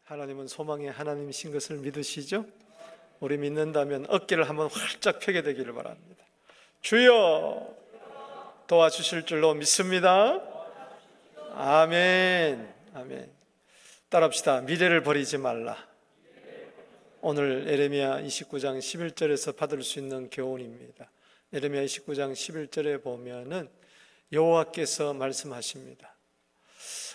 하나님은 소망의 하나님이신 것을 믿으시죠? 우리 믿는다면 어깨를 한번 활짝 펴게 되기를 바랍니다. 주여 도와주실 줄로 믿습니다. 아멘. 아멘. 따라합시다. 미래를 버리지 말라. 오늘 에레미야 29장 11절에서 받을 수 있는 교훈입니다. 에레미야 29장 11절에 보면은 여호와께서 말씀하십니다.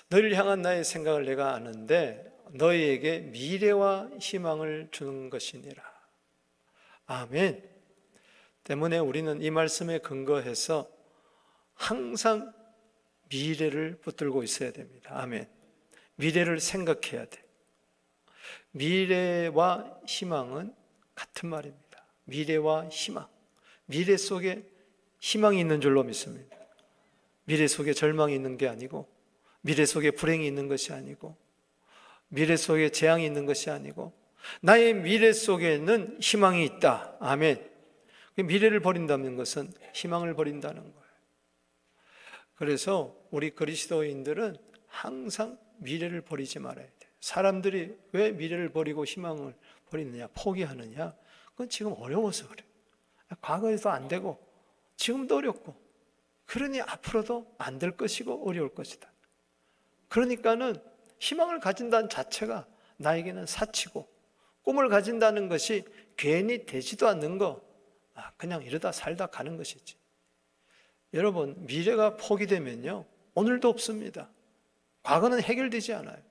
너희를 향한 나의 생각을 내가 아는데 너희에게 미래와 희망을 주는 것이니라. 아멘. 때문에 우리는 이 말씀에 근거해서 항상 미래를 붙들고 있어야 됩니다. 아멘. 미래를 생각해야 돼. 미래와 희망은 같은 말입니다. 미래와 희망. 미래 속에 희망이 있는 줄로 믿습니다. 미래 속에 절망이 있는 게 아니고, 미래 속에 불행이 있는 것이 아니고, 미래 속에 재앙이 있는 것이 아니고, 나의 미래 속에는 희망이 있다. 아멘. 미래를 버린다는 것은 희망을 버린다는 거예요. 그래서 우리 그리스도인들은 항상 미래를 버리지 말아야 돼요. 사람들이 왜 미래를 버리고 희망을 버리느냐, 포기하느냐? 그건 지금 어려워서 그래요. 과거에도 안 되고 지금도 어렵고, 그러니 앞으로도 안 될 것이고 어려울 것이다. 그러니까는 희망을 가진다는 자체가 나에게는 사치고, 꿈을 가진다는 것이 괜히 되지도 않는 거, 그냥 이러다 살다 가는 것이지. 여러분, 미래가 포기되면요, 오늘도 없습니다. 과거는 해결되지 않아요.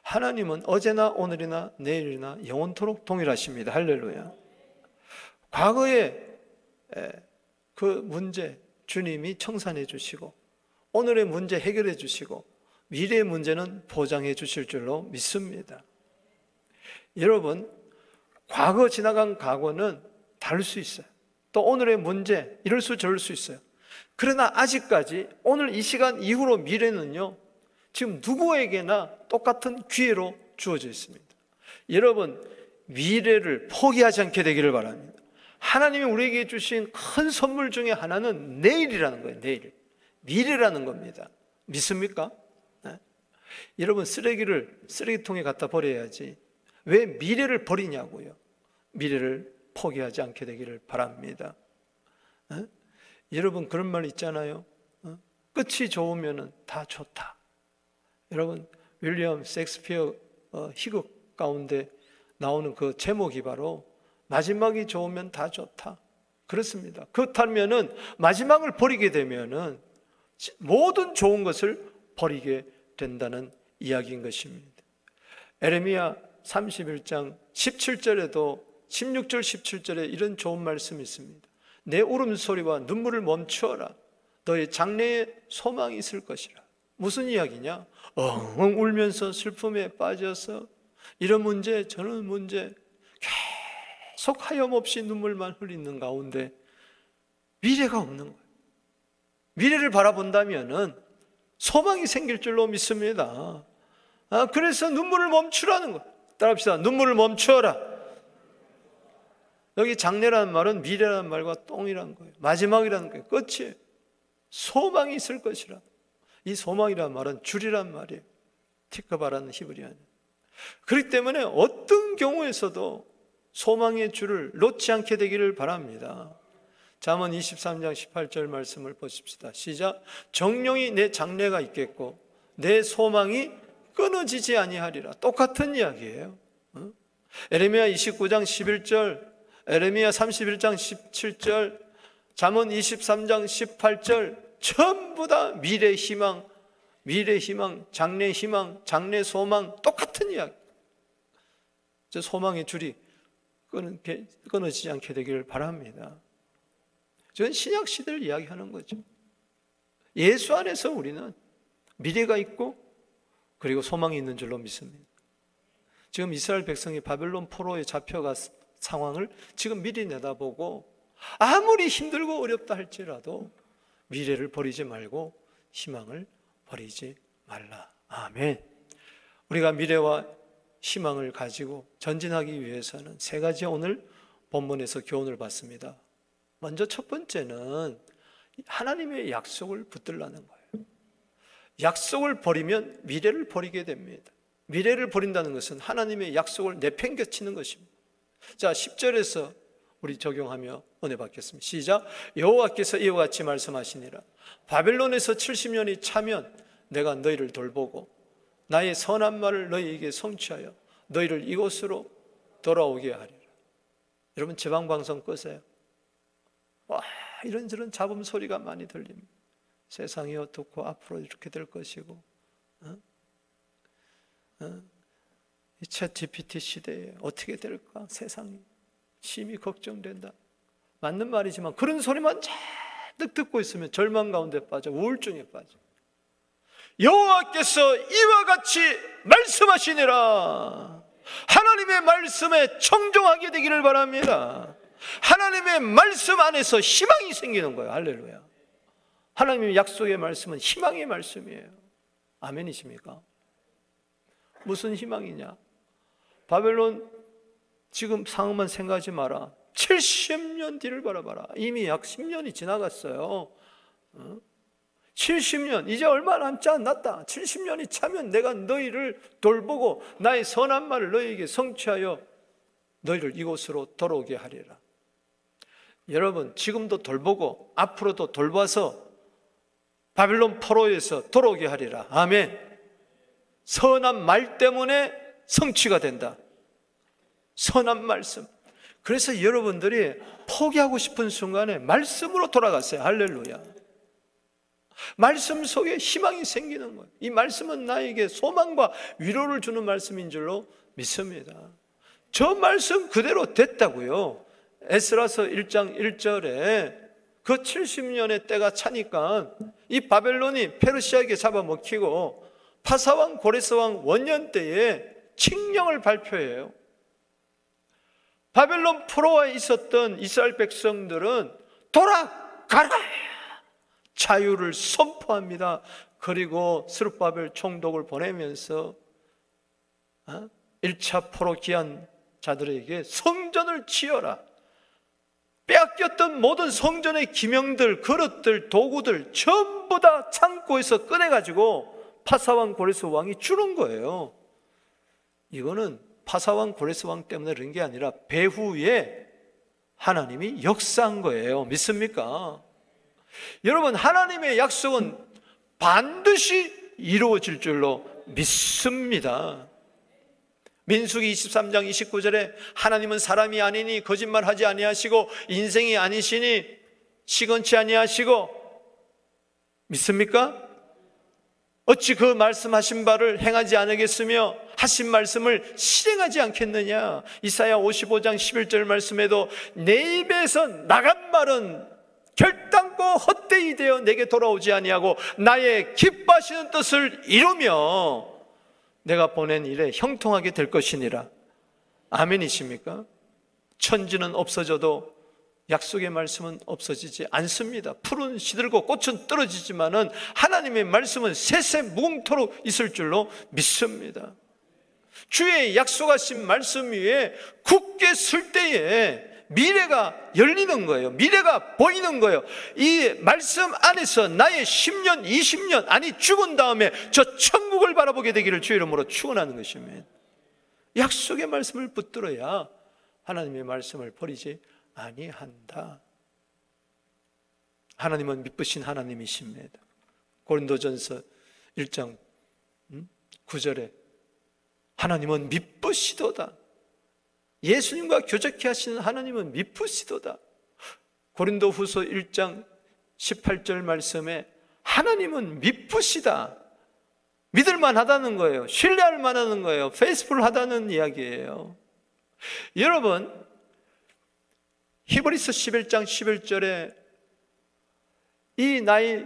하나님은 어제나 오늘이나 내일이나 영원토록 동일하십니다. 할렐루야. 과거의 그 문제 주님이 청산해 주시고, 오늘의 문제 해결해 주시고, 미래의 문제는 보장해 주실 줄로 믿습니다. 여러분, 과거 지나간 과거는 다를 수 있어요. 또 오늘의 문제 이럴 수 저럴 수 있어요. 그러나 아직까지 오늘 이 시간 이후로 미래는요, 지금 누구에게나 똑같은 기회로 주어져 있습니다. 여러분, 미래를 포기하지 않게 되기를 바랍니다. 하나님이 우리에게 주신 큰 선물 중에 하나는 내일이라는 거예요. 내일. 미래라는 겁니다. 믿습니까? 네? 여러분, 쓰레기를 쓰레기통에 갖다 버려야지 왜 미래를 버리냐고요. 미래를 포기하지 않게 되기를 바랍니다. 네? 여러분, 그런 말 있잖아요. 끝이 좋으면 다 좋다. 여러분, 윌리엄 셰익스피어 희극 가운데 나오는 그 제목이 바로 마지막이 좋으면 다 좋다. 그렇습니다. 그렇다면은 마지막을 버리게 되면은 모든 좋은 것을 버리게 된다는 이야기인 것입니다. 에레미야 31장 17절에도 16절 17절에 이런 좋은 말씀이 있습니다. 내 울음소리와 눈물을 멈추어라. 너의 장래에 소망이 있을 것이라. 무슨 이야기냐? 엉엉 울면서 슬픔에 빠져서 이런 문제 저런 문제 계속 하염없이 눈물만 흘리는 가운데 미래가 없는 거예요. 미래를 바라본다면은 소망이 생길 줄로 믿습니다. 그래서 눈물을 멈추라는 거예요. 따라합시다. 눈물을 멈추어라. 여기 장래라는 말은 미래라는 말과 똥이라는 거예요. 마지막이라는 거예요. 끝이에요. 소망이 있을 것이라. 이 소망이라는 말은 줄이란 말이에요. 티크바라는 히브리어는. 그렇기 때문에 어떤 경우에서도 소망의 줄을 놓지 않게 되기를 바랍니다. 잠언 23장 18절 말씀을 보십시다. 시작. 정령이 내 장래가 있겠고 내 소망이 끊어지지 아니하리라. 똑같은 이야기예요. 에레미야 29장 11절, 에레미야 31장 17절, 잠언 23장 18절 전부 다 미래 희망, 장래 희망, 장래 소망 똑같은 이야기. 소망의 줄이 끊어지지 않게 되기를 바랍니다. 저는 신약 시대를 이야기하는 거죠. 예수 안에서 우리는 미래가 있고 그리고 소망이 있는 줄로 믿습니다. 지금 이스라엘 백성이 바벨론 포로에 잡혀간 상황을 지금 미리 내다보고 아무리 힘들고 어렵다 할지라도 미래를 버리지 말고 희망을 버리지 말라. 아멘. 우리가 미래와 희망을 가지고 전진하기 위해서는 세 가지 오늘 본문에서 교훈을 받습니다. 먼저 첫 번째는 하나님의 약속을 붙들라는 거예요. 약속을 버리면 미래를 버리게 됩니다. 미래를 버린다는 것은 하나님의 약속을 내팽개치는 것입니다. 자, 10절에서 우리 적용하며 은혜 받겠습니다. 시작. 여호와께서 이와 같이 말씀하시니라. 바벨론에서 70년이 차면 내가 너희를 돌보고 나의 선한 말을 너희에게 성취하여 너희를 이곳으로 돌아오게 하리라. 여러분, 지방방송 끄세요. 와, 이런저런 잡음 소리가 많이 들립니다. 세상이 어떻고 앞으로 이렇게 될 것이고, 이 챗 GPT 시대에 어떻게 될까? 세상이 심히 걱정된다. 맞는 말이지만 그런 소리만 잔뜩 듣고 있으면 절망 가운데 빠져 우울증에 빠져. 여호와께서 이와 같이 말씀하시니라. 하나님의 말씀에 청종하게 되기를 바랍니다. 하나님의 말씀 안에서 희망이 생기는 거예요. 할렐루야. 하나님의 약속의 말씀은 희망의 말씀이에요. 아멘이십니까? 무슨 희망이냐? 바벨론 지금 상황만 생각하지 마라. 70년 뒤를 바라봐라. 이미 약 10년이 지나갔어요. 70년, 이제 얼마 남지 않았다. 70년이 차면 내가 너희를 돌보고 나의 선한 말을 너희에게 성취하여 너희를 이곳으로 돌아오게 하리라. 여러분, 지금도 돌보고 앞으로도 돌봐서 바벨론 포로에서 돌아오게 하리라. 아멘. 선한 말 때문에 성취가 된다. 선한 말씀. 그래서 여러분들이 포기하고 싶은 순간에 말씀으로 돌아가세요. 할렐루야. 말씀 속에 희망이 생기는 거예요. 이 말씀은 나에게 소망과 위로를 주는 말씀인 줄로 믿습니다. 저 말씀 그대로 됐다고요. 에스라서 1장 1절에 그 70년의 때가 차니까 이 바벨론이 페르시아에게 잡아먹히고 파사왕 고레스왕 원년 때에 칙령을 발표해요. 바벨론 포로에 있었던 이스라엘 백성들은 돌아가라! 자유를 선포합니다. 그리고 스룹바벨 총독을 보내면서 1차 포로 귀한 자들에게 성전을 지어라. 빼앗겼던 모든 성전의 기명들, 그릇들, 도구들 전부 다 창고에서 꺼내가지고 파사왕 고레스 왕이 주는 거예요. 이거는 파사왕 고레스 왕 때문에 그런 게 아니라 배후에 하나님이 역사한 거예요. 믿습니까? 여러분, 하나님의 약속은 반드시 이루어질 줄로 믿습니다. 민수기 23장 29절에 하나님은 사람이 아니니 거짓말하지 아니하시고 인생이 아니시니 시건치 아니하시고, 믿습니까? 어찌 그 말씀하신 바를 행하지 않으겠으며 하신 말씀을 실행하지 않겠느냐. 이사야 55장 11절 말씀에도 내 입에서 나간 말은 결단코 헛되이 되어 내게 돌아오지 아니하고 나의 기뻐하시는 뜻을 이루며 내가 보낸 일에 형통하게 될 것이니라. 아멘이십니까? 천지는 없어져도 약속의 말씀은 없어지지 않습니다. 풀은 시들고 꽃은 떨어지지만은 하나님의 말씀은 세세 무궁토록 있을 줄로 믿습니다. 주의 약속하신 말씀 위에 굳게 설 때에 미래가 열리는 거예요. 미래가 보이는 거예요. 이 말씀 안에서 나의 10년, 20년, 아니 죽은 다음에 저 천국을 바라보게 되기를 주의 이름으로 축원하는 것입니다. 약속의 말씀을 붙들어야 하나님의 말씀을 버리지 아니한다. 하나님은 미쁘신 하나님이십니다. 고린도전서 1장 9절에 하나님은 미쁘시도다. 예수님과 교제케 하시는 하나님은 미쁘시도다. 고린도후서 1장 18절 말씀에 하나님은 미쁘시다. 믿을만 하다는 거예요. 신뢰할 만하는 거예요. 페이스풀하다는 이야기예요. 여러분, 히브리서 11장 11절에 이 나이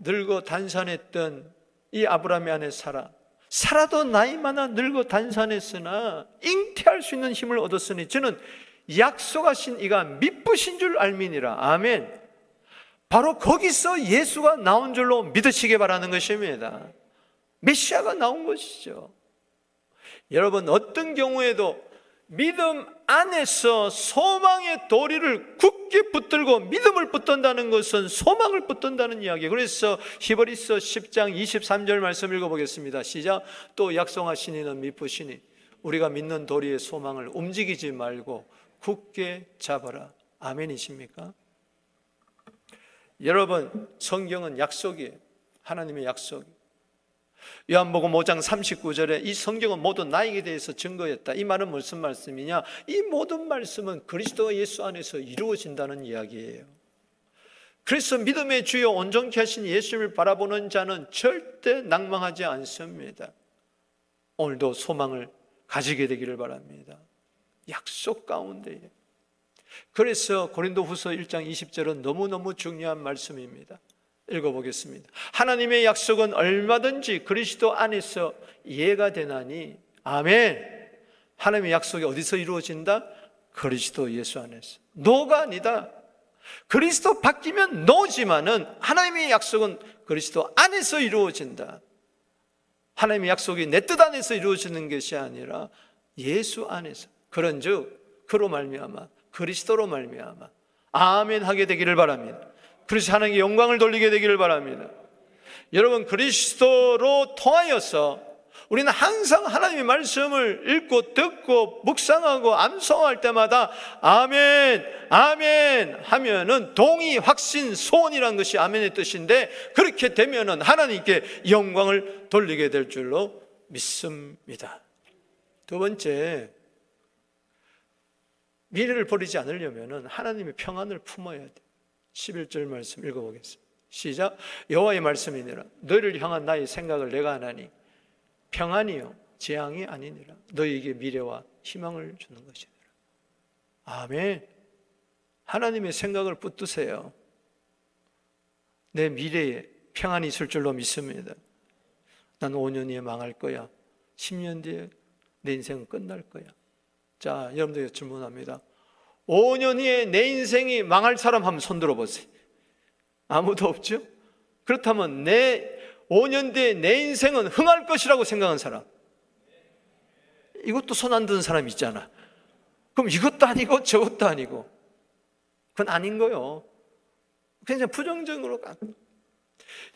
늙어 단산했던 이 아브라함의 아내 사라도 나이 많아 늙어 단산했으나 잉태할 수 있는 힘을 얻었으니 저는 약속하신 이가 미쁘신 줄 알미니라. 아멘. 바로 거기서 예수가 나온 줄로 믿으시기 바라는 것입니다. 메시아가 나온 것이죠. 여러분, 어떤 경우에도 믿음 안에서 소망의 도리를 굳게 붙들고 믿음을 붙든다는 것은 소망을 붙든다는 이야기예요. 그래서 히브리서 10장 23절 말씀 읽어보겠습니다. 시작. 또 약속하신 이는 미쁘시니 우리가 믿는 도리의 소망을 움직이지 말고 굳게 잡아라. 아멘이십니까? 여러분, 성경은 약속이에요. 하나님의 약속이에요. 요한복음 5장 39절에 이 성경은 모두 나에게 대해서 증거했다. 이 말은 무슨 말씀이냐? 이 모든 말씀은 그리스도 예수 안에서 이루어진다는 이야기예요. 그래서 믿음의 주요 온전케 하신 예수님을 바라보는 자는 절대 낭망하지 않습니다. 오늘도 소망을 가지게 되기를 바랍니다. 약속 가운데에. 그래서 고린도후서 1장 20절은 너무너무 중요한 말씀입니다. 읽어보겠습니다. 하나님의 약속은 얼마든지 그리스도 안에서 이해가 되나니. 아멘. 하나님의 약속이 어디서 이루어진다? 그리스도 예수 안에서. 노가 아니다. 그리스도 바뀌면 노지만은 하나님의 약속은 그리스도 안에서 이루어진다. 하나님의 약속이 내 뜻 안에서 이루어지는 것이 아니라 예수 안에서. 그런즉 그로 말미암아 그리스도로 말미암아 아멘 하게 되기를 바랍니다. 그래서 하나님께 영광을 돌리게 되기를 바랍니다. 여러분, 그리스도로 통하여서 우리는 항상 하나님의 말씀을 읽고 듣고 묵상하고 암송할 때마다 아멘, 아멘 하면은 동의, 확신, 소원이란 것이 아멘의 뜻인데, 그렇게 되면은 하나님께 영광을 돌리게 될 줄로 믿습니다. 두 번째, 미래를 버리지 않으려면은 하나님의 평안을 품어야 돼. 11절 말씀 읽어보겠습니다. 시작. 여호와의 말씀이니라. 너희를 향한 나의 생각을 내가 하나니 평안이요 재앙이 아니니라. 너희에게 미래와 희망을 주는 것이니라. 아멘. 하나님의 생각을 붙드세요. 내 미래에 평안이 있을 줄로 믿습니다. 난 5년 뒤에 망할 거야. 10년 뒤에 내 인생은 끝날 거야. 자, 여러분들 질문합니다. 5년 후에 내 인생이 망할 사람 한번 손 들어보세요. 아무도 없죠? 그렇다면 5년 뒤에 내 인생은 흥할 것이라고 생각하는 사람, 이것도 손 안 드는 사람 있잖아. 그럼 이것도 아니고 저것도 아니고, 그건 아닌 거예요. 그냥 부정적으로.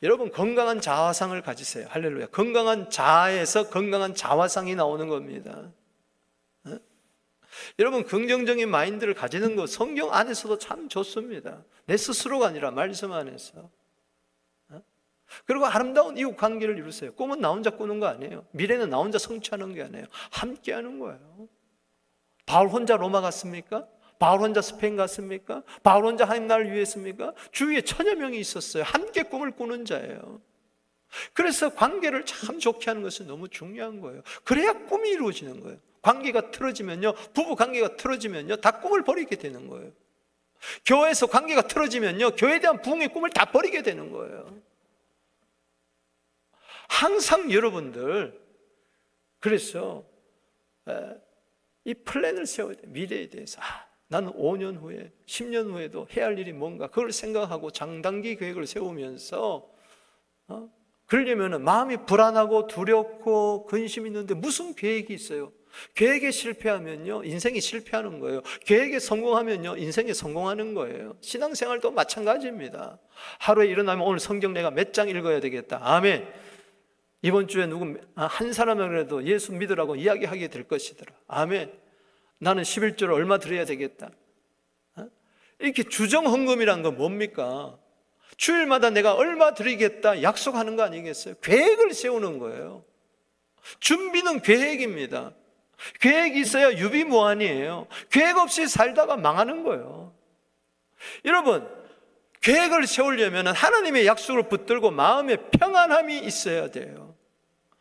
여러분, 건강한 자화상을 가지세요. 할렐루야. 건강한 자아에서 건강한 자화상이 나오는 겁니다. 여러분, 긍정적인 마인드를 가지는 것 성경 안에서도 참 좋습니다. 내 스스로가 아니라 말씀 안에서. 그리고 아름다운 이웃 관계를 이루세요. 꿈은 나 혼자 꾸는 거 아니에요. 미래는 나 혼자 성취하는 게 아니에요. 함께 하는 거예요. 바울 혼자 로마 갔습니까? 바울 혼자 스페인 갔습니까? 바울 혼자 하나님 나라를 위했습니까? 주위에 천여 명이 있었어요. 함께 꿈을 꾸는 자예요. 그래서 관계를 참 좋게 하는 것은 너무 중요한 거예요. 그래야 꿈이 이루어지는 거예요. 관계가 틀어지면요, 부부 관계가 틀어지면요, 다 꿈을 버리게 되는 거예요. 교회에서 관계가 틀어지면요, 교회에 대한 부흥의 꿈을 다 버리게 되는 거예요. 항상 여러분들, 그래서 이 플랜을 세워야 돼요. 미래에 대해서. 나는 5년 후에, 10년 후에도 해야 할 일이 뭔가, 그걸 생각하고 장단기 계획을 세우면서 그러려면 마음이 불안하고 두렵고 근심이 있는데 무슨 계획이 있어요? 계획에 실패하면요, 인생이 실패하는 거예요. 계획에 성공하면요, 인생이 성공하는 거예요. 신앙생활도 마찬가지입니다. 하루에 일어나면 오늘 성경 내가 몇 장 읽어야 되겠다. 아멘. 이번 주에 한 사람이라도 예수 믿으라고 이야기하게 될 것이더라. 아멘. 나는 11조를 얼마 드려야 되겠다. 이렇게 주정헌금이란 건 뭡니까? 주일마다 내가 얼마 드리겠다 약속하는 거 아니겠어요? 계획을 세우는 거예요. 준비는 계획입니다. 계획이 있어야 유비무환이에요. 계획 없이 살다가 망하는 거예요. 여러분, 계획을 세우려면 하나님의 약속을 붙들고 마음에 평안함이 있어야 돼요.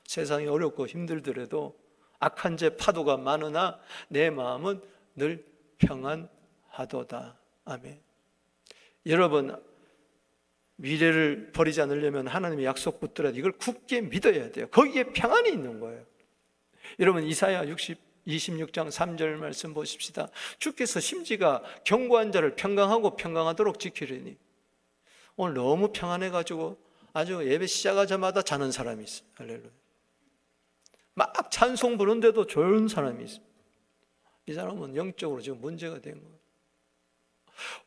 세상이 어렵고 힘들더라도 악한 죄 파도가 많으나 내 마음은 늘 평안하도다. 아멘. 여러분, 미래를 버리지 않으려면 하나님의 약속 붙들어야 돼요. 이걸 굳게 믿어야 돼요. 거기에 평안이 있는 거예요. 여러분, 이사야 26장 3절 말씀 보십시다. 주께서 심지가 견고한 자를 평강하고 평강하도록 지키려니. 오늘 너무 평안해가지고 아주 예배 시작하자마자 자는 사람이 있어요. 할렐루야. 막 찬송 부르는데도 졸은 사람이 있어요. 이 사람은 영적으로 지금 문제가 된 거예요.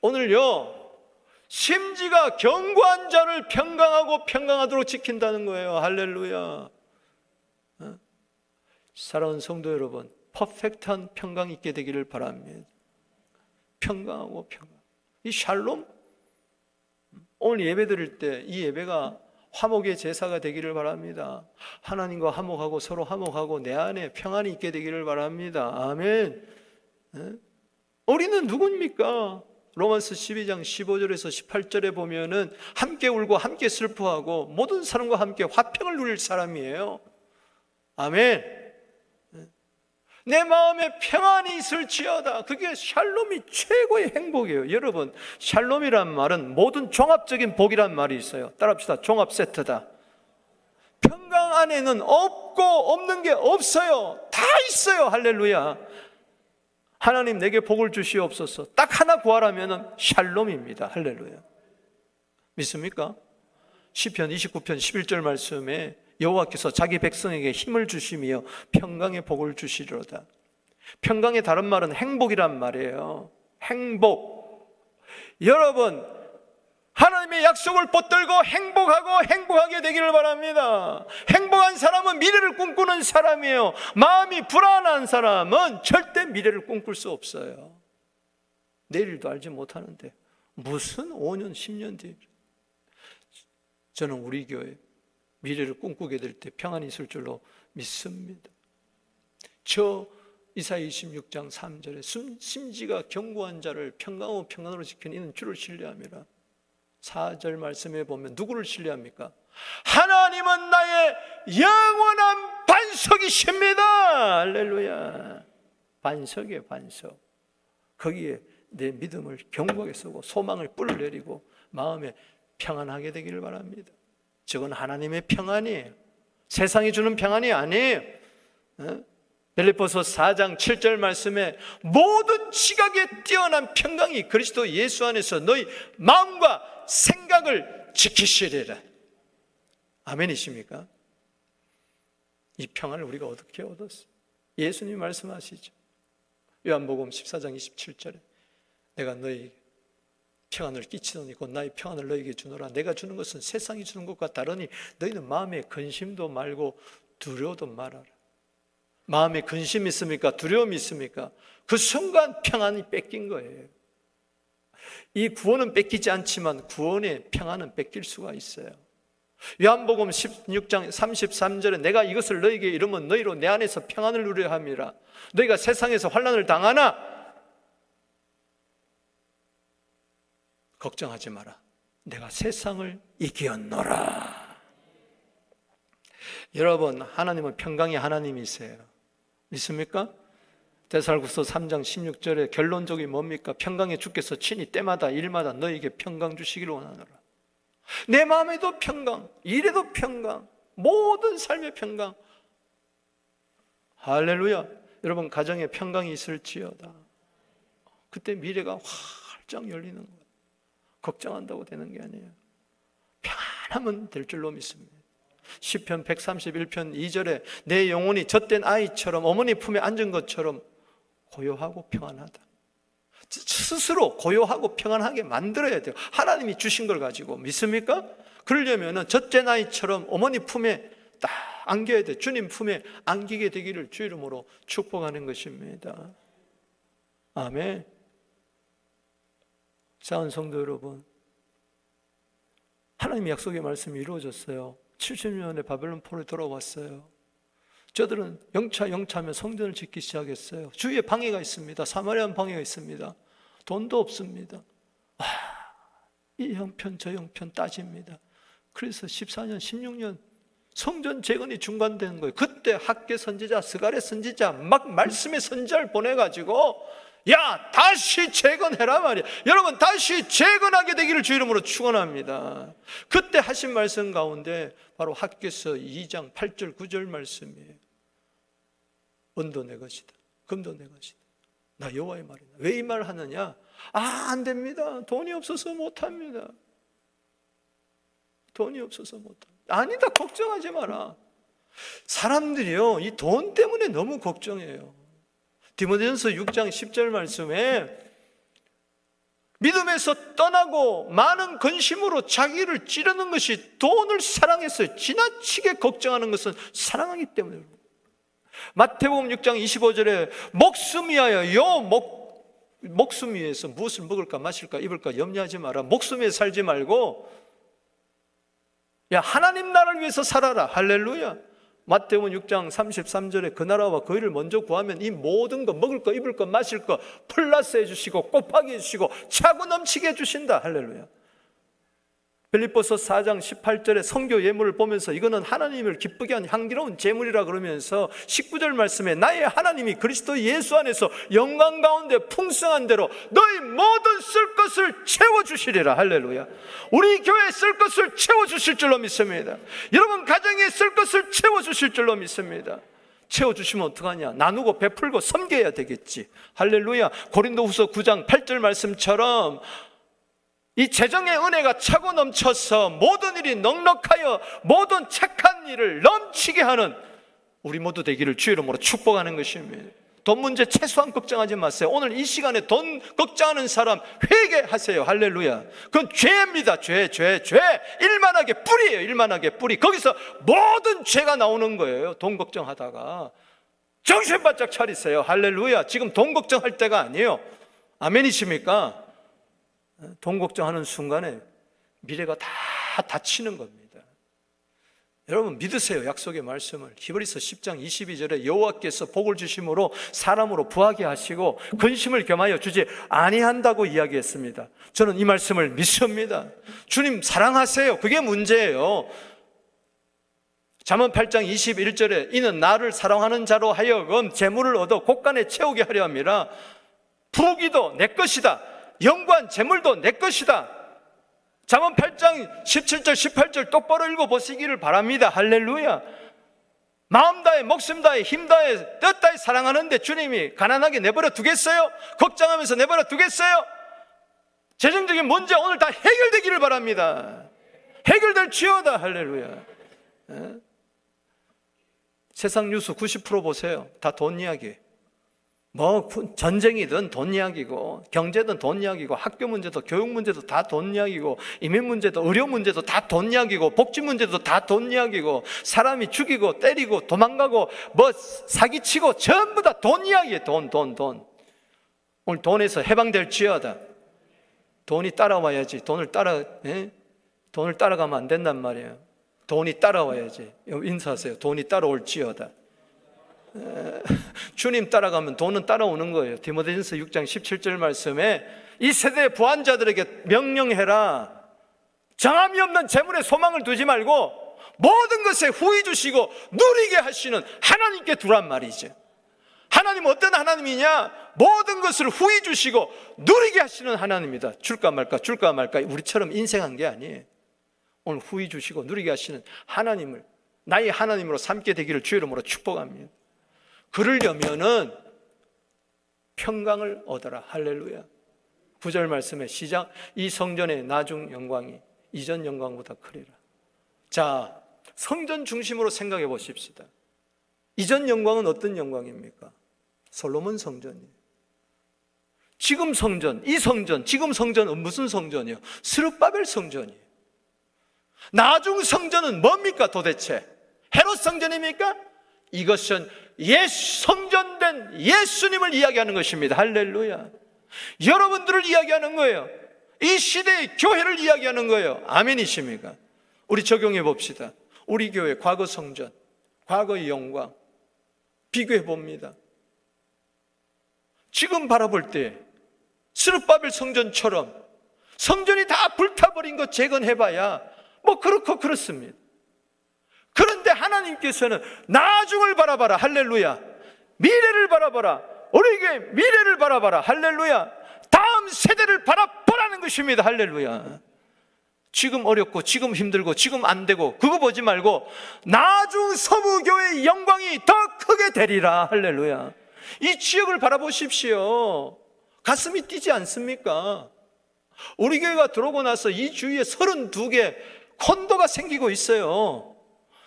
오늘요, 심지가 견고한 자를 평강하고 평강하도록 지킨다는 거예요. 할렐루야. 사랑하는 성도 여러분, 퍼펙트한 평강 있게 되기를 바랍니다. 평강하고 평강. 이 샬롬, 오늘 예배 드릴 때 이 예배가 화목의 제사가 되기를 바랍니다. 하나님과 화목하고 서로 화목하고 내 안에 평안이 있게 되기를 바랍니다. 아멘. 우리는 누굽니까? 로마서 12장 15절에서 18절에 보면은 함께 울고 함께 슬퍼하고 모든 사람과 함께 화평을 누릴 사람이에요. 아멘. 내 마음에 평안이 있을지어다. 그게 샬롬이 최고의 행복이에요. 여러분, 샬롬이란 말은 모든 종합적인 복이란 말이 있어요. 따라합시다. 종합 세트다. 평강 안에는 없고 없는 게 없어요. 다 있어요. 할렐루야. 하나님 내게 복을 주시옵소서. 딱 하나 구하라면 샬롬입니다. 할렐루야. 믿습니까? 시편 29편 11절 말씀에 여호와께서 자기 백성에게 힘을 주시며 평강의 복을 주시리로다. 평강의 다른 말은 행복이란 말이에요. 행복. 여러분, 하나님의 약속을 붙들고 행복하게 되기를 바랍니다. 행복한 사람은 미래를 꿈꾸는 사람이에요. 마음이 불안한 사람은 절대 미래를 꿈꿀 수 없어요. 내일도 알지 못하는데 무슨 5년, 10년 뒤. 저는 우리 교회 미래를 꿈꾸게 될 때 평안이 있을 줄로 믿습니다. 저 이사야 26장 3절에 심지가 견고한 자를 평강하고 평안으로 지키는 이는 주를 신뢰함이라. 4절 말씀에 보면 누구를 신뢰합니까? 하나님은 나의 영원한 반석이십니다. 할렐루야. 반석이에요. 반석. 거기에 내 믿음을 견고하게 쓰고 소망을 뿔을 내리고 마음에 평안하게 되기를 바랍니다. 저건 하나님의 평안이에요. 세상이 주는 평안이 아니에요. 빌립보서 4장 7절 말씀에 모든 지각에 뛰어난 평강이 그리스도 예수 안에서 너희 마음과 생각을 지키시리라. 아멘이십니까? 이 평안을 우리가 어떻게 얻었어요? 예수님 말씀하시죠. 요한복음 14장 27절에 내가 너희에게 평안을 끼치노니 곧 나의 평안을 너희에게 주노라. 내가 주는 것은 세상이 주는 것과 다르니 너희는 마음에 근심도 말고 두려워도 말아라. 마음에 근심이 있습니까? 두려움이 있습니까? 그 순간 평안이 뺏긴 거예요. 이 구원은 뺏기지 않지만 구원의 평안은 뺏길 수가 있어요. 요한복음 16장 33절에 내가 이것을 너희에게 이르면 너희로 내 안에서 평안을 누려 함이라. 너희가 세상에서 환난을 당하나 걱정하지 마라. 내가 세상을 이기었노라. 여러분, 하나님은 평강의 하나님이세요. 믿습니까? 데살로니가서 3장 16절에 결론적이 뭡니까? 평강의 주께서 친히 때마다 일마다 너희에게 평강 주시기를 원하노라. 내 마음에도 평강, 일에도 평강, 모든 삶의 평강. 할렐루야. 여러분, 가정에 평강이 있을지어다. 그때 미래가 활짝 열리는 거예요. 걱정한다고 되는 게 아니에요. 평안하면 될 줄로 믿습니다. 시편 131편 2절에 내 영혼이 젖된 아이처럼 어머니 품에 앉은 것처럼 고요하고 평안하다. 스스로 고요하고 평안하게 만들어야 돼요. 하나님이 주신 걸 가지고. 믿습니까? 그러려면 젖된 아이처럼 어머니 품에 딱 안겨야 돼. 주님 품에 안기게 되기를 주 이름으로 축복하는 것입니다. 아멘. 사랑하는 성도 여러분, 하나님의 약속의 말씀이 이루어졌어요. 70년에 바벨론 포로에 돌아왔어요. 저들은 영차하며 성전을 짓기 시작했어요. 주위에 방해가 있습니다. 사마리아 방해가 있습니다. 돈도 없습니다. 이 형편 저 형편 따집니다. 그래서 14년 16년 성전 재건이 중단되는 거예요. 그때 학계 선지자, 스가랴 선지자 막 말씀의 선지자를 보내가지고 야, 다시 재건해라 말이야. 여러분, 다시 재건하게 되기를 주 이름으로 축원합니다. 그때 하신 말씀 가운데 바로 학개서 2장 8절 9절 말씀이에요. 은도 내 것이다, 금도 내 것이다. 나 여호와의 말이다. 왜 이 말을 하느냐? 안 됩니다. 돈이 없어서 못합니다. 돈이 없어서 못합니다. 아니다, 걱정하지 마라. 사람들이요, 이 돈 때문에 너무 걱정해요. 디모데전서 6장 10절 말씀에 믿음에서 떠나고 많은 근심으로 자기를 찌르는 것이 돈을 사랑해서 지나치게 걱정하는 것은 사랑하기 때문에. 마태복음 6장 25절에 목숨 위하여 목숨 위해서 무엇을 먹을까 마실까 입을까 염려하지 마라. 목숨 위해 살지 말고 야 하나님 나라를 위해서 살아라. 할렐루야. 마태복음 6장 33절에 그 나라와 그 일을 먼저 구하면 이 모든 거 먹을 거 입을 거 마실 거 플러스 해주시고 곱하기 해주시고 차고 넘치게 해주신다. 할렐루야. 빌립보서 4장 18절에 선교 예물을 보면서 이거는 하나님을 기쁘게 한 향기로운 제물이라 그러면서 19절 말씀에 나의 하나님이 그리스도 예수 안에서 영광 가운데 풍성한 대로 너희 모든 쓸 것을 채워주시리라. 할렐루야. 우리 교회에 쓸 것을 채워주실 줄로 믿습니다. 여러분 가정에 쓸 것을 채워주실 줄로 믿습니다. 채워주시면 어떡하냐? 나누고 베풀고 섬겨야 되겠지. 할렐루야. 고린도후서 9장 8절 말씀처럼 이 재정의 은혜가 차고 넘쳐서 모든 일이 넉넉하여 모든 착한 일을 넘치게 하는 우리 모두 되기를 주의 이름으로 축복하는 것입니다. 돈 문제 최소한 걱정하지 마세요. 오늘 이 시간에 돈 걱정하는 사람 회개하세요. 할렐루야. 그건 죄입니다. 죄. 일만하게 뿌리예요. 일만하게 뿌리. 거기서 모든 죄가 나오는 거예요. 돈 걱정하다가. 정신 바짝 차리세요. 할렐루야. 지금 돈 걱정할 때가 아니에요. 아멘이십니까? 돈 걱정하는 순간에 미래가 다 닫히는 겁니다. 여러분 믿으세요. 약속의 말씀을. 히브리서 10장 22절에 여호와께서 복을 주심으로 사람으로 부하게 하시고 근심을 겸하여 주지 아니한다고 이야기했습니다. 저는 이 말씀을 믿습니다. 주님 사랑하세요. 그게 문제예요. 잠언 8장 21절에 이는 나를 사랑하는 자로 하여금 재물을 얻어 곳간에 채우게 하려 함이라. 부귀도 내 것이다. 영관 재물도 내 것이다. 잠언 8장 17절 18절 똑바로 읽어보시기를 바랍니다. 할렐루야. 마음 다해 목숨 다해 힘 다해 뜻 다해 사랑하는데 주님이 가난하게 내버려 두겠어요? 걱정하면서 내버려 두겠어요? 재정적인 문제 오늘 다 해결되기를 바랍니다. 해결될지어다. 할렐루야. 세상 뉴스 90% 보세요. 다 돈 이야기. 뭐 전쟁이든 돈 이야기고 경제든 돈 이야기고 학교 문제도 교육 문제도 다 돈 이야기고 이민 문제도 의료 문제도 다 돈 이야기고 복지 문제도 다 돈 이야기고 사람이 죽이고 때리고 도망가고 뭐 사기치고 전부 다 돈 이야기예요. 돈. 오늘 돈에서 해방될지어다. 돈이 따라와야지. 돈을 따라가면 안 된단 말이에요. 돈이 따라와야지. 인사하세요. 돈이 따라올지어다. 주님 따라가면 돈은 따라오는 거예요. 디모데전서 6장 17절 말씀에 이 세대의 부한자들에게 명령해라. 정함이 없는 재물에 소망을 두지 말고 모든 것에 후히 주시고 누리게 하시는 하나님께 두란 말이죠. 하나님은 어떤 하나님이냐? 모든 것을 후히 주시고 누리게 하시는 하나님이다. 줄까 말까 우리처럼 인생한 게 아니에요. 오늘 후히 주시고 누리게 하시는 하나님을 나의 하나님으로 삼게 되기를 주의 이름으로 축복합니다. 그러려면은 평강을 얻어라. 할렐루야. 9절 말씀에 시작. 이 성전의 나중 영광이 이전 영광보다 크리라. 자, 성전 중심으로 생각해 보십시다. 이전 영광은 어떤 영광입니까? 솔로몬 성전이에요. 지금 성전, 지금 성전은 무슨 성전이에요? 스룹바벨 성전이에요. 나중 성전은 뭡니까 도대체? 헤롯 성전입니까? 이것은 성전된 예수님을 이야기하는 것입니다. 할렐루야. 여러분들을 이야기하는 거예요. 이 시대의 교회를 이야기하는 거예요. 아멘이십니까? 우리 적용해 봅시다. 우리 교회 과거 성전, 과거의 영광 비교해 봅니다. 지금 바라볼 때 스룹바벨 성전처럼 성전이 다 불타버린 것 재건해봐야 뭐 그렇고 그렇습니다. 그런데 하나님께서는 나중을 바라봐라. 할렐루야. 미래를 바라봐라. 우리에게 미래를 바라봐라. 할렐루야. 다음 세대를 바라보라는 것입니다. 할렐루야. 지금 어렵고 지금 힘들고 지금 안 되고 그거 보지 말고 나중 서부교회의 영광이 더 크게 되리라. 할렐루야. 이 지역을 바라보십시오. 가슴이 뛰지 않습니까? 우리 교회가 들어오고 나서 이 주위에 32개 콘도가 생기고 있어요.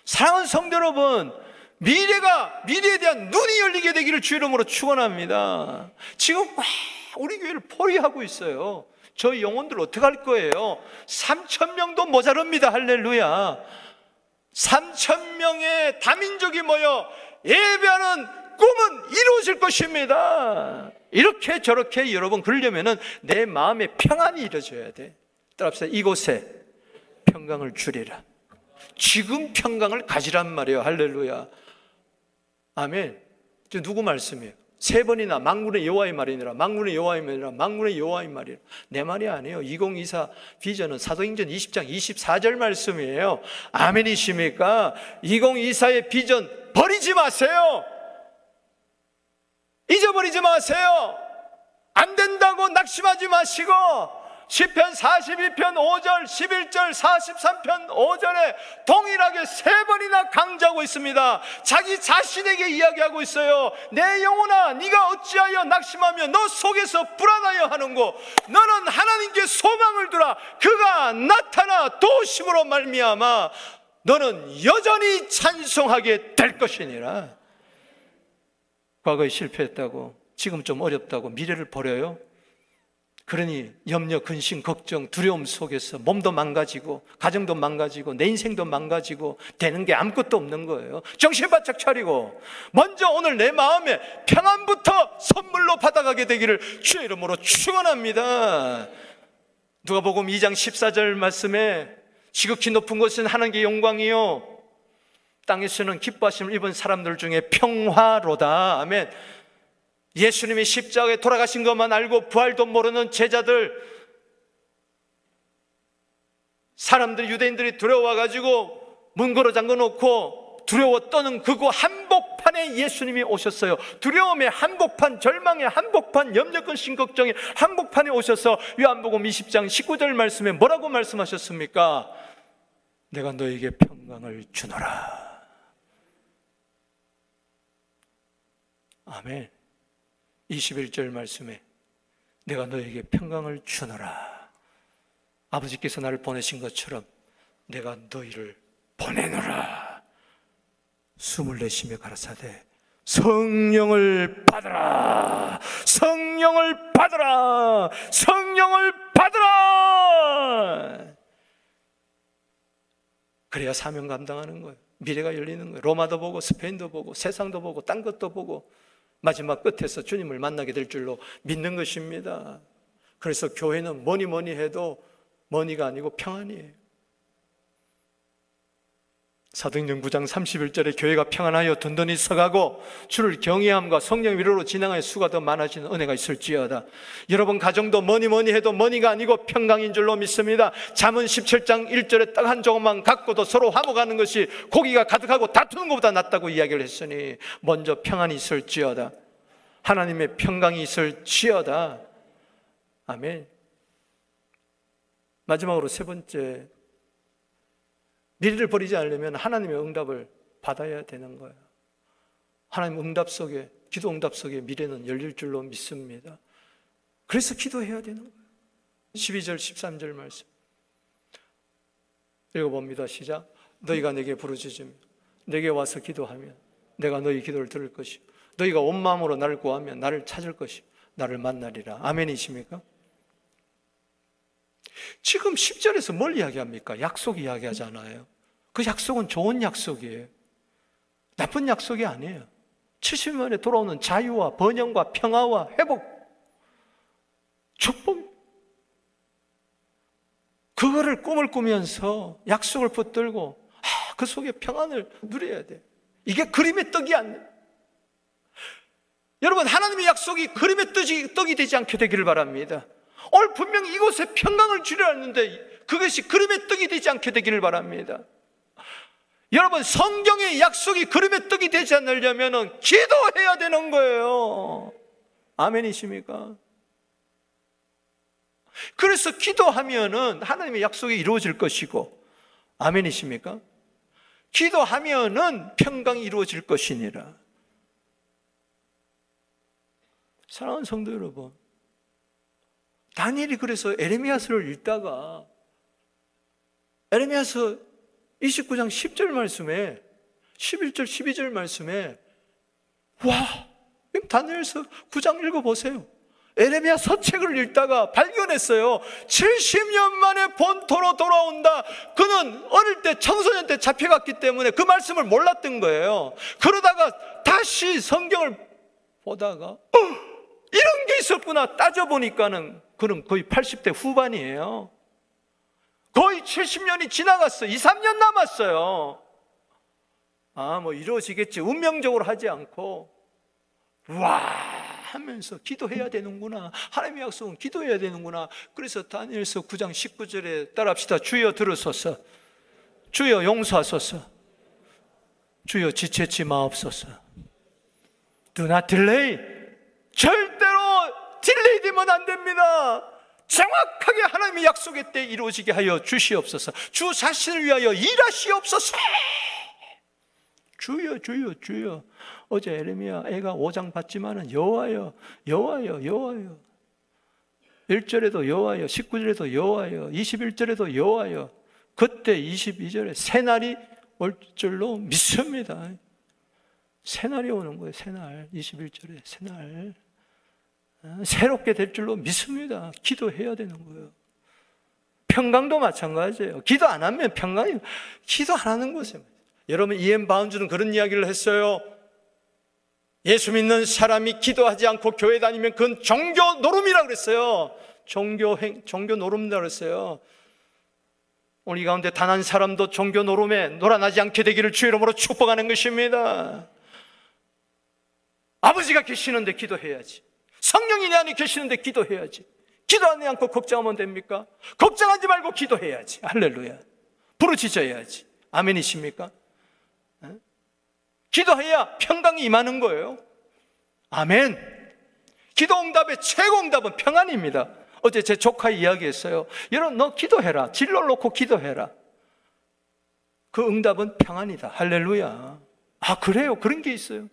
사랑하는 성도 여러분, 미래에 대한 눈이 열리게 되기를 주 이름으로 축원합니다. 지금 막 우리 교회를 포위하고 있어요. 저희 영혼들 어떻게 할 거예요? 3,000명도 모자랍니다. 할렐루야. 3,000명의 다민족이 모여 예배하는 꿈은 이루어질 것입니다. 이렇게 저렇게 여러분 그러려면은 내 마음에 평안이 이루어져야 돼. 따라합시다. 이곳에 평강을 주리라. 지금 평강을 가지란 말이에요. 할렐루야. 아멘. 지금 누구 말씀이에요? 3번이나 만군의 여호와의 말이니라, 만군의 여호와의 말이니라, 만군의 여호와의 말이라. 내 말이 아니에요. 2024 비전은 사도행전 20장 24절 말씀이에요. 아멘이십니까? 2024의 비전 버리지 마세요. 잊어버리지 마세요. 안 된다고 낙심하지 마시고 시편 42편 5절, 11절, 43편 5절에 동일하게 3번이나 강조하고 있습니다. 자기 자신에게 이야기하고 있어요. 내 영혼아, 네가 어찌하여 낙심하며 너 속에서 불안하여 하는고? 너는 하나님께 소망을 두라. 그가 나타나 도우심으로 말미암아 너는 여전히 찬송하게 될 것이니라. 과거에 실패했다고, 지금 좀 어렵다고 미래를 버려요? 그러니 염려, 근심, 걱정, 두려움 속에서 몸도 망가지고 가정도 망가지고 내 인생도 망가지고 되는 게 아무것도 없는 거예요. 정신 바짝 차리고 먼저 오늘 내 마음에 평안부터 선물로 받아가게 되기를 주의 이름으로 축원합니다. 누가복음 2장 14절 말씀에 지극히 높은 곳은 하나님께 영광이요 땅에서는 기뻐하심을 입은 사람들 중에 평화로다. 아멘. 예수님이 십자가에 돌아가신 것만 알고 부활도 모르는 제자들, 사람들, 유대인들이 두려워가지고 문 걸어 잠궈놓고 두려워 떠는 그곳 한복판에 예수님이 오셨어요. 두려움의 한복판, 절망의 한복판, 염려, 근심, 걱정의 한복판에 오셔서 요한복음 20장 19절 말씀에 뭐라고 말씀하셨습니까? 내가 너에게 평강을 주노라. 아멘. 21절 말씀에 내가 너에게 평강을 주노라. 아버지께서 나를 보내신 것처럼 내가 너희를 보내노라. 숨을 내쉬며 가라사대 성령을 받으라. 성령을 받으라. 성령을 받으라. 그래야 사명 감당하는 거예요. 미래가 열리는 거예요. 로마도 보고 스페인도 보고 세상도 보고 딴 것도 보고 마지막 끝에서 주님을 만나게 될 줄로 믿는 것입니다. 그래서 교회는 뭐니 해도 뭐니가 아니고 평안이에요. 사도행전 9장 31절에 교회가 평안하여 든든히 서가고 주를 경외함과 성령 위로로 진행하여 수가 더 많아지는 은혜가 있을지어다. 여러분 가정도 뭐니 해도 뭐니가 아니고 평강인 줄로 믿습니다. 잠언 17장 1절에 떡 한 조각만 갖고도 서로 화목하는 것이 고기가 가득하고 다투는 것보다 낫다고 이야기를 했으니 먼저 평안이 있을지어다. 하나님의 평강이 있을지어다. 아멘. 마지막으로 3번째, 미래를 버리지 않으려면 하나님의 응답을 받아야 되는 거예요. 하나님 응답 속에, 기도 응답 속에 미래는 열릴 줄로 믿습니다. 그래서 기도해야 되는 거예요. 12절 13절 말씀 읽어봅니다. 시작. 너희가 내게 부르짖으며 내게 와서 기도하면 내가 너희 기도를 들을 것이요 너희가 온 마음으로 나를 구하면 나를 찾을 것이요 나를 만나리라. 아멘이십니까? 지금 10절에서 뭘 이야기합니까? 약속 이야기하잖아요. 그 약속은 좋은 약속이에요. 나쁜 약속이 아니에요. 70년 만에 돌아오는 자유와 번영과 평화와 회복, 축복, 그거를 꿈을 꾸면서 약속을 붙들고 그 속에 평안을 누려야 돼. 이게 그림의 떡이 아니에요. 여러분, 하나님의 약속이 그림의 떡이 되지 않게 되기를 바랍니다. 오늘 분명히 이곳에 평강을 주려 했는데 그것이 그림의 떡이 되지 않게 되기를 바랍니다. 여러분, 성경의 약속이 그림의 떡이 되지 않으려면 기도해야 되는 거예요. 아멘이십니까? 그래서 기도하면은 하나님의 약속이 이루어질 것이고, 아멘이십니까? 기도하면은 평강이 이루어질 것이니라. 사랑하는 성도 여러분, 다니엘이 그래서 에레미야서를 읽다가 에레미야서 29장 10절 말씀에 11절 12절 말씀에 와, 다니엘서 9장 읽어보세요. 에레미야 서책을 읽다가 발견했어요. 70년 만에 본토로 돌아온다. 그는 어릴 때 청소년 때 잡혀갔기 때문에 그 말씀을 몰랐던 거예요. 그러다가 다시 성경을 보다가 이런 게 있었구나 따져보니까는 그는 거의 80대 후반이에요. 거의 70년이 지나갔어요. 2, 3년 남았어요. 뭐 이루어지겠지. 운명적으로 하지 않고 와 하면서 기도해야 되는구나. 하나님의 약속은 기도해야 되는구나. 그래서 다니엘서 9장 19절에 따라합시다. 주여 들으소서. 주여 용서하소서. 주여 지체치 마옵소서. Do not delay. 절대로 딜레이 되면 안 됩니다. 정확하게 하나님의 약속의 때 이루어지게 하여 주시옵소서. 주 자신을 위하여 일하시옵소서. 주여 주여 주여. 어제 에레미야 애가 5장 봤지만은 여호와여 여호와여 여호와여. 1절에도 여호와여, 19절에도 여호와여, 21절에도 여호와여. 그때 22절에 새날이 올 줄로 믿습니다. 새날이 오는 거예요. 새날. 21절에 새날. 새롭게 될 줄로 믿습니다. 기도해야 되는 거예요. 평강도 마찬가지예요. 기도 안 하면 평강이, 기도 안 하는 것이에요. 여러분, 이엠 바운즈는 그런 이야기를 했어요. 예수 믿는 사람이 기도하지 않고 교회 다니면 그건 종교 노름이라고 그랬어요. 종교 노름이라고 그랬어요. 오늘 이 가운데 단 한 사람도 종교 노름에 놀아나지 않게 되기를 주의 이름으로 축복하는 것입니다. 아버지가 계시는데 기도해야지. 성령이 내 안에 계시는데 기도해야지. 기도하지 않고 걱정하면 됩니까? 걱정하지 말고 기도해야지. 할렐루야. 부르짖어야지. 아멘이십니까? 기도해야 평강이 임하는 거예요. 아멘. 기도 응답의 최고 응답은 평안입니다. 어제 제 조카 이야기했어요. 여러분, 너 기도해라. 진로를 놓고 기도해라. 그 응답은 평안이다. 할렐루야. 아, 그래요? 그런 게 있어요.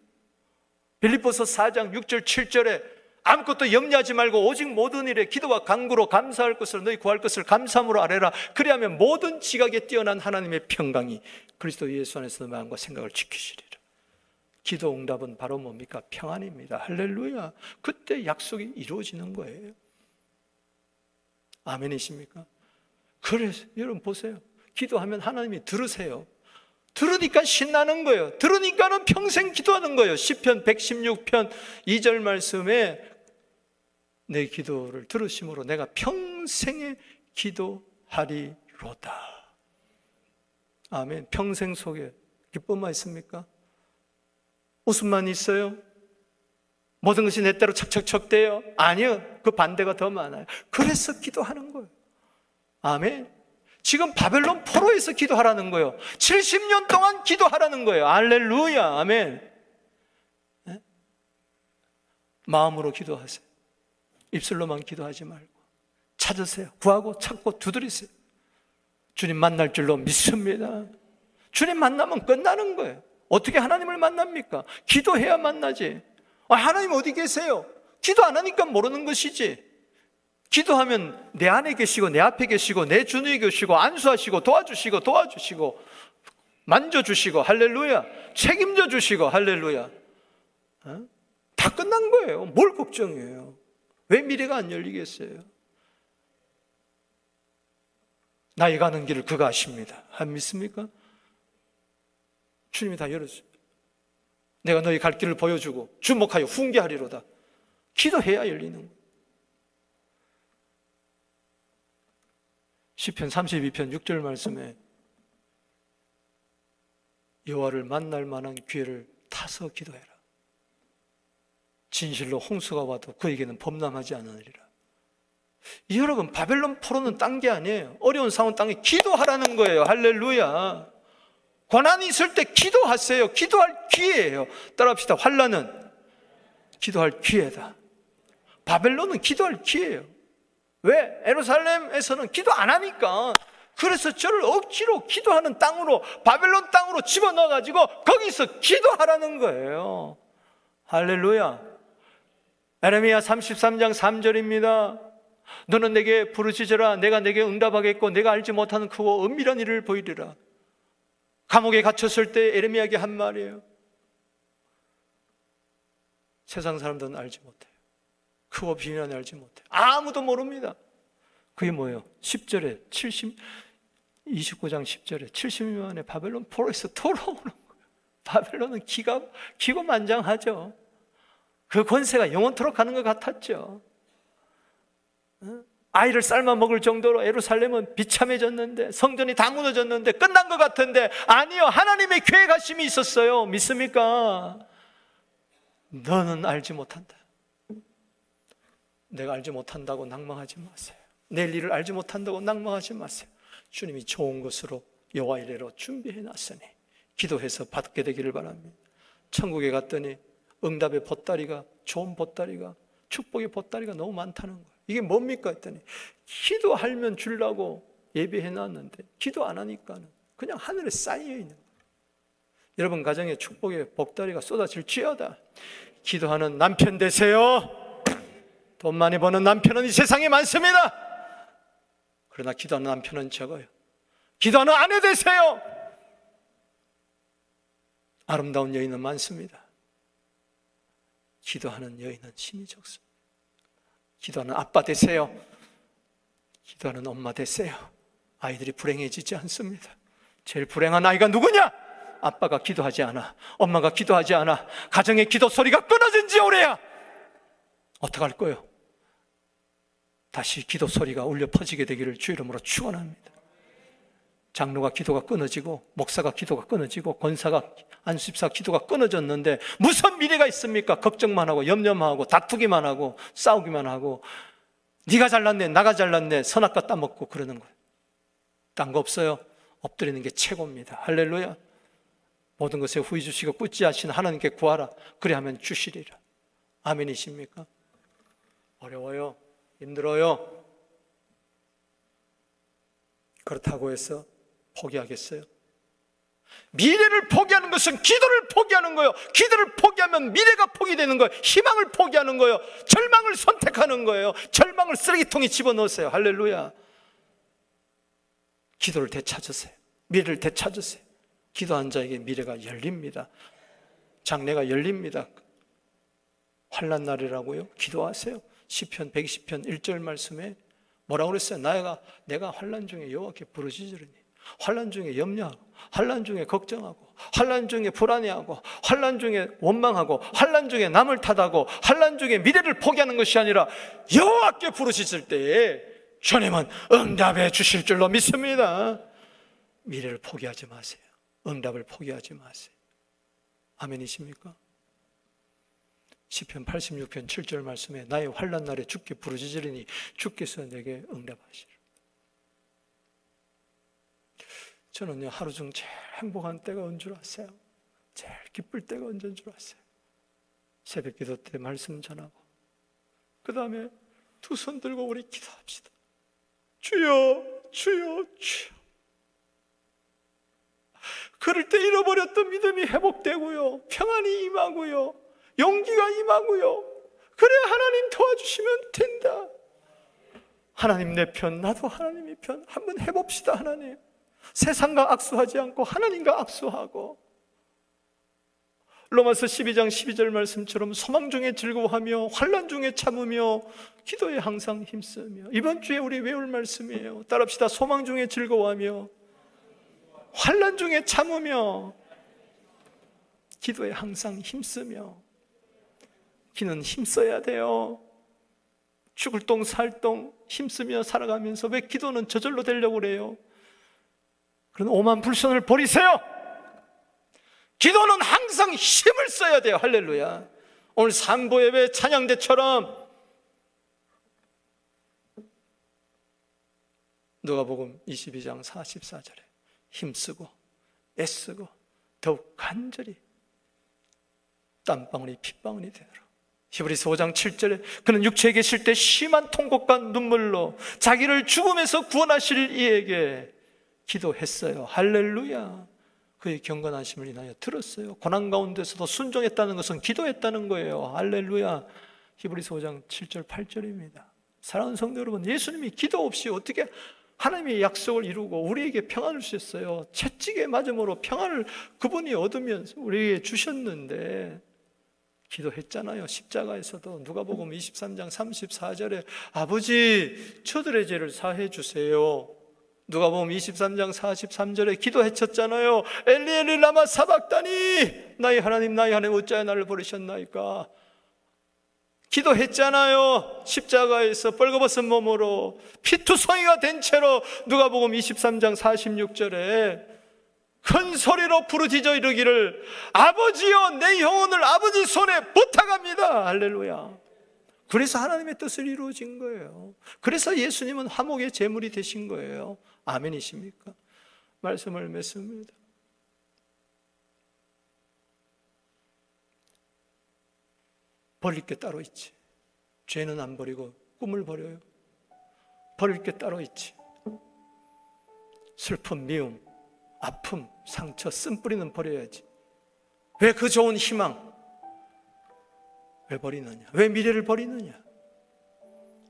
빌립보서 4장 6절 7절에 아무것도 염려하지 말고 오직 모든 일에 기도와 간구로 감사할 것을 너희 구할 것을 감사함으로 아뢰라. 그리하면 모든 지각에 뛰어난 하나님의 평강이 그리스도 예수 안에서 마음과 생각을 지키시리라. 기도 응답은 바로 뭡니까? 평안입니다. 할렐루야. 그때 약속이 이루어지는 거예요. 아멘이십니까? 그래서 여러분 보세요. 기도하면 하나님이 들으세요. 들으니까 신나는 거예요. 들으니까는 평생 기도하는 거예요. 시편 116편 2절 말씀에 내 기도를 들으심으로 내가 평생에 기도하리로다. 아멘. 평생 속에 기쁨만 있습니까? 웃음만 있어요? 모든 것이 내 대로 척척척 돼요? 아니요. 그 반대가 더 많아요. 그래서 기도하는 거예요. 아멘. 지금 바벨론 포로에서 기도하라는 거예요. 70년 동안 기도하라는 거예요. 할렐루야. 아멘. 네? 마음으로 기도하세요. 입술로만 기도하지 말고 찾으세요. 구하고 찾고 두드리세요. 주님 만날 줄로 믿습니다. 주님 만나면 끝나는 거예요. 어떻게 하나님을 만납니까? 기도해야 만나지. 하나님 어디 계세요? 기도 안 하니까 모르는 것이지. 기도하면 내 안에 계시고 내 앞에 계시고 내 주위에 계시고 안수하시고 도와주시고 만져주시고 할렐루야. 책임져 주시고 할렐루야. 다 끝난 거예요. 뭘 걱정해요? 왜 미래가 안 열리겠어요? 나의 가는 길을 그가 아십니다. 안 믿습니까? 주님이 다 열어줍니다. 내가 너희 갈 길을 보여주고 주목하여 훈계하리로다. 기도해야 열리는 거예요. 시편 32편 6절 말씀에 여호와를 만날 만한 기회를 타서 기도해라. 진실로 홍수가 와도 그에게는 범람하지 않으리라. 여러분, 바벨론 포로는 딴 게 아니에요. 어려운 상황 땅에 기도하라는 거예요. 할렐루야. 고난이 있을 때 기도하세요. 기도할 기회예요. 따라합시다. 환난은 기도할 기회다. 바벨론은 기도할 기회예요. 왜? 예루살렘에서는 기도 안 하니까. 그래서 저를 억지로 기도하는 땅으로, 바벨론 땅으로 집어넣어가지고 거기서 기도하라는 거예요. 할렐루야. 에레미야 33장 3절입니다. 너는 내게 부르짖으라. 내가 내게 응답하겠고 내가 알지 못하는 크고 은밀한 일을 보이리라. 감옥에 갇혔을 때 에레미야에게 한 말이에요. 세상 사람들은 알지 못해요. 크고 비밀한 알지 못해요. 아무도 모릅니다. 그게 뭐예요? 10절에 29장 10절에 70년 만에 바벨론 포로에서 돌아오는 거예요. 바벨론은 기고만장하죠. 그 권세가 영원토록 가는 것 같았죠. 아이를 삶아 먹을 정도로 예루살렘은 비참해졌는데, 성전이 다 무너졌는데, 끝난 것 같은데, 아니요, 하나님의 계획하심이 있었어요. 믿습니까? 너는 알지 못한다. 내가 알지 못한다고 낭망하지 마세요. 내일 일을 알지 못한다고 낭망하지 마세요. 주님이 좋은 것으로 여호와 이레로 준비해 놨으니 기도해서 받게 되기를 바랍니다. 천국에 갔더니 응답의 보따리가, 좋은 보따리가, 축복의 보따리가 너무 많다는 거예요. 이게 뭡니까 했더니 기도하면 주려고 예배해 놨는데 기도 안 하니까는 그냥 하늘에 쌓여 있는 거예요. 여러분 가정에 축복의 보따리가 쏟아질지어다. 기도하는 남편 되세요. 돈 많이 버는 남편은 이 세상에 많습니다. 그러나 기도하는 남편은 적어요. 기도하는 아내 되세요. 아름다운 여인은 많습니다. 기도하는 여인은 힘이 적습니다. 기도하는 아빠 되세요. 기도하는 엄마 되세요. 아이들이 불행해지지 않습니다. 제일 불행한 아이가 누구냐? 아빠가 기도하지 않아, 엄마가 기도하지 않아, 가정의 기도 소리가 끊어진 지 오래야. 어떡할 거예요? 다시 기도 소리가 울려 퍼지게 되기를 주 이름으로 축원합니다. 장로가 기도가 끊어지고, 목사가 기도가 끊어지고, 권사가, 안수집사 기도가 끊어졌는데 무슨 미래가 있습니까? 걱정만 하고 염려만 하고 다투기만 하고 싸우기만 하고, 네가 잘났네, 나가 잘났네, 선악과 따먹고 그러는 거예요. 딴 거 없어요. 엎드리는 게 최고입니다. 할렐루야. 모든 것에 후히 주시고 꾸지하신 하나님께 구하라. 그래 하면 주시리라. 아멘이십니까? 어려워요. 힘들어요. 그렇다고 해서 포기하겠어요? 미래를 포기하는 것은 기도를 포기하는 거예요. 기도를 포기하면 미래가 포기되는 거예요. 희망을 포기하는 거예요. 절망을 선택하는 거예요. 절망을 쓰레기통에 집어넣으세요. 할렐루야. 기도를 되찾으세요. 미래를 되찾으세요. 기도한 자에게 미래가 열립니다. 장래가 열립니다. 환난 날이라고요? 기도하세요. 시편 120편 1절 말씀에 뭐라고 그랬어요? 내가 환난 중에 여호와께 부르짖으리니, 환난 중에 염려하고, 환난 중에 걱정하고, 환난 중에 불안해하고, 환난 중에 원망하고, 환난 중에 남을 탓하고, 환난 중에 미래를 포기하는 것이 아니라 여호와께 부르짖을 때에 주님은 응답해 주실 줄로 믿습니다. 미래를 포기하지 마세요. 응답을 포기하지 마세요. 아멘이십니까? 시편 86편 7절 말씀에 나의 환난 날에 주께 부르짖으리니 주께서 내게 응답하시리라. 저는요, 하루 중 제일 행복한 때가 언제 줄 아세요? 제일 기쁠 때가 언제인 줄 아세요? 새벽 기도 때 말씀 전하고, 그 다음에 두 손 들고 우리 기도합시다. 주여, 주여, 주여. 그럴 때 잃어버렸던 믿음이 회복되고요, 평안이 임하고요, 용기가 임하고요. 그래 하나님 도와주시면 된다. 하나님 내 편, 나도 하나님의 편 한번 해봅시다. 하나님, 세상과 악수하지 않고 하나님과 악수하고, 로마서 12장 12절 말씀처럼 소망 중에 즐거워하며 환난 중에 참으며 기도에 항상 힘쓰며. 이번 주에 우리 외울 말씀이에요. 따라합시다. 소망 중에 즐거워하며 환난 중에 참으며 기도에 항상 힘쓰며. 기는 힘써야 돼요. 죽을 똥 살 똥 힘쓰며 살아가면서 왜 기도는 저절로 되려고 그래요? 그런 오만 불선을 버리세요. 기도는 항상 힘을 써야 돼요. 할렐루야. 오늘 산보 예배 찬양대처럼 누가복음 22장 44절에 힘쓰고 애쓰고 더욱 간절히 땀방울이 핏방울이 되도록. 히브리서 5장 7절에 그는 육체에 계실 때 심한 통곡과 눈물로 자기를 죽음에서 구원하실 이에게 기도했어요. 할렐루야. 그의 경건하심을 인하여 들었어요. 고난 가운데서도 순종했다는 것은 기도했다는 거예요. 할렐루야. 히브리서 5장 7절 8절입니다. 사랑하는 성도 여러분, 예수님이 기도 없이 어떻게 하나님의 약속을 이루고 우리에게 평안을 주셨어요. 채찍에 맞음으로 평안을 그분이 얻으면서 우리에게 주셨는데, 기도했잖아요. 십자가에서도 누가복음 23장 34절에 아버지 저들의 죄를 사해 주세요. 누가복음 23장 43절에 기도했었잖아요. 엘리 엘리 라마 사박다니, 나의 하나님 어찌하여 나를 버리셨나이까. 기도했잖아요. 십자가에서 벌거벗은 몸으로 피투성이가 된 채로 누가복음 23장 46절에 큰 소리로 부르짖어 이르기를 아버지여 내 영혼을 아버지 손에 부탁합니다. 할렐루야. 그래서 하나님의 뜻을 이루어진 거예요. 그래서 예수님은 화목의 제물이 되신 거예요. 아멘이십니까? 말씀을 맺습니다. 버릴 게 따로 있지. 죄는 안 버리고 꿈을 버려요. 버릴 게 따로 있지. 슬픔, 미움, 아픔, 상처, 쓴뿌리는 버려야지. 왜 그 좋은 희망? 왜 버리느냐? 왜 미래를 버리느냐?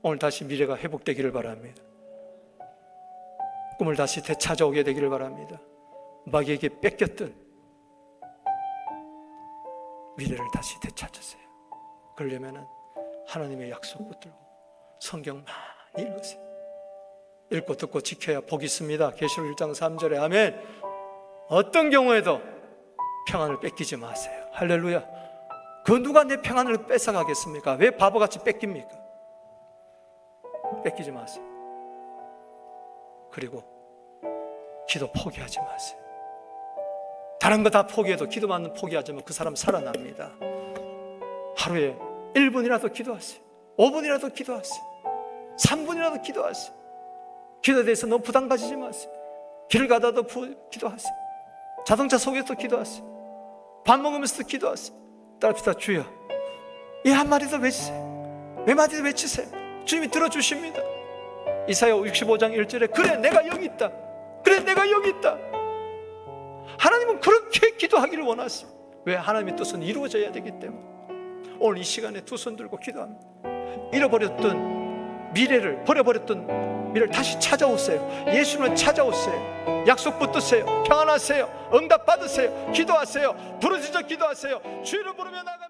오늘 다시 미래가 회복되기를 바랍니다. 꿈을 다시 되찾아오게 되기를 바랍니다. 마귀에게 뺏겼던 미래를 다시 되찾으세요. 그러려면 하나님의 약속 붙들고 성경 많이 읽으세요. 읽고 듣고 지켜야 복이 있습니다. 계시록 1장 3절에 아멘. 어떤 경우에도 평안을 뺏기지 마세요. 할렐루야. 그 누가 내 평안을 뺏어가겠습니까? 왜 바보같이 뺏깁니까? 뺏기지 마세요. 그리고 기도 포기하지 마세요. 다른 거 다 포기해도 기도만 포기하자면 그 사람 살아납니다. 하루에 1분이라도 기도하세요. 5분이라도 기도하세요. 3분이라도 기도하세요. 기도에 대해서 너무 부담 가지지 마세요. 길 가다도 기도하세요. 자동차 속에서도 기도하세요. 밥 먹으면서도 기도하세요. 따릅시다. 주여, 이 한마디도 외치세요. 몇 마디도 외치세요. 주님이 들어주십니다. 이사야 65장 1절에 그래 내가 여기 있다. 그래 내가 여기 있다. 하나님은 그렇게 기도하기를 원하세요. 왜? 하나님의 뜻은 이루어져야 되기 때문에. 오늘 이 시간에 두 손 들고 기도합니다. 잃어버렸던 미래를, 버려버렸던 미래를 다시 찾아오세요. 예수님을 찾아오세요. 약속 붙드세요. 평안하세요. 응답 받으세요. 기도하세요. 부르짖어 기도하세요. 주의를 부르며 나가